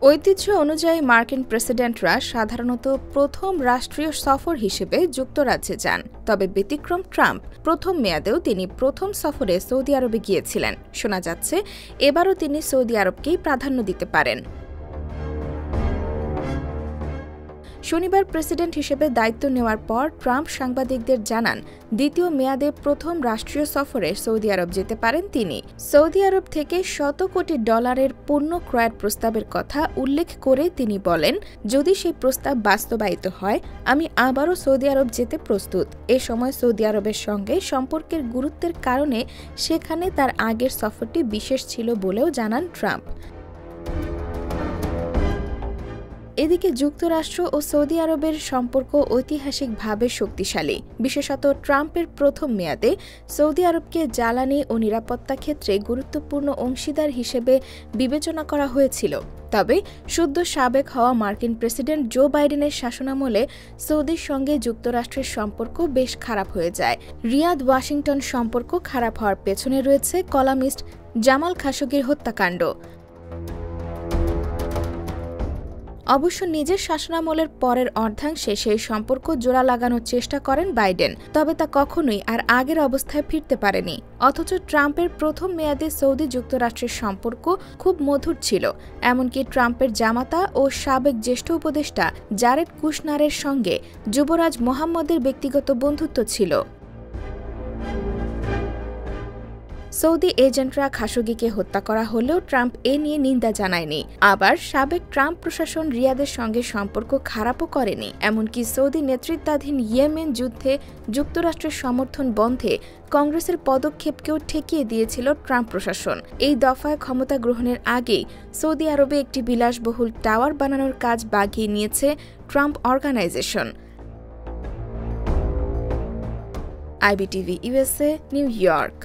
ঐতিহ্য অনুযায়ী মার্কিন প্রেসিডেন্টরা সাধারণত প্রথম রাষ্ট্রীয় সফর হিসেবে যুক্তরাজ্যে যান। তবে ব্যতিক্রম ট্রাম্প প্রথম মেয়াদেও তিনি প্রথম সফরে সৌদি আরবে গিয়েছিলেন। শোনা যাচ্ছে এবারও তিনি সৌদি আরবকেই প্রাধান্য দিতে পারেন। শনিবার প্রেসিডেন্ট হিসেবে দায়িত্ব নেওয়ার পর ট্রাম্প সাংবাদিকদের জানান দ্বিতীয় মেয়াদে প্রথম রাষ্ট্রীয় সফরে সৌদি আরব যেতে পারেন তিনি। সৌদি আরব থেকে $100 কোটি পণ্য ক্রয়ের প্রস্তাবের কথা উল্লেখ করে তিনি বলেন, যদি সেই প্রস্তাব বাস্তবায়িত হয় আমি আবারও সৌদি আরব যেতে প্রস্তুত। এ সময় সৌদি আরবের সঙ্গে সম্পর্কের গুরুত্বের কারণে সেখানে তার আগের সফরটি বিশেষ ছিল বলেও জানান ট্রাম্প। এদিকে যুক্তরাষ্ট্র ও সৌদি আরবের সম্পর্ক ঐতিহাসিকভাবে শক্তিশালী। বিশেষত ট্রাম্পের প্রথম মেয়াদে সৌদি আরবকে জ্বালানি ও নিরাপত্তা ক্ষেত্রে গুরুত্বপূর্ণ অংশীদার হিসেবে বিবেচনা করা হয়েছিল। তবে সদ্য সাবেক হওয়া মার্কিন প্রেসিডেন্ট জো বাইডেনের শাসনামলে সৌদির সঙ্গে যুক্তরাষ্ট্রের সম্পর্ক বেশ খারাপ হয়ে যায়। রিয়াদ ওয়াশিংটন সম্পর্ক খারাপ হওয়ার পেছনে রয়েছে কলামিস্ট জামাল খাশোগির হত্যাকাণ্ড। অবশ্য নিজের শাসনামলের পরের অর্ধাংশে সেই সম্পর্ক জোড়া লাগানোর চেষ্টা করেন বাইডেন, তবে তা কখনোই আর আগের অবস্থায় ফিরতে পারেনি। অথচ ট্রাম্পের প্রথম মেয়াদে সৌদি যুক্তরাষ্ট্রের সম্পর্ক খুব মধুর ছিল। এমনকি ট্রাম্পের জামাতা ও সাবেক জ্যেষ্ঠ উপদেষ্টা জারেড কুশনারের সঙ্গে যুবরাজ মোহাম্মদের ব্যক্তিগত বন্ধুত্ব ছিল। সৌদি এজেন্টরা খাশোগিকে হত্যা করা হলেও ট্রাম্প এ নিয়ে নিন্দা জানায়নি। আবার সাবেক ট্রাম্প প্রশাসন রিয়াদের সঙ্গে সম্পর্ক খারাপও করেনি। এমনকি সৌদি নেতৃত্বাধীন ইয়েমেন যুদ্ধে যুক্তরাষ্ট্রের সমর্থন বন্ধে কংগ্রেসের পদক্ষেপকেও ঠেকিয়ে দিয়েছিল ট্রাম্প প্রশাসন। এই দফায় ক্ষমতা গ্রহণের আগেই সৌদি আরবে একটি বিলাসবহুল টাওয়ার বানানোর কাজ বাগিয়ে নিয়েছে Trump Organization. IBTV USA, New York.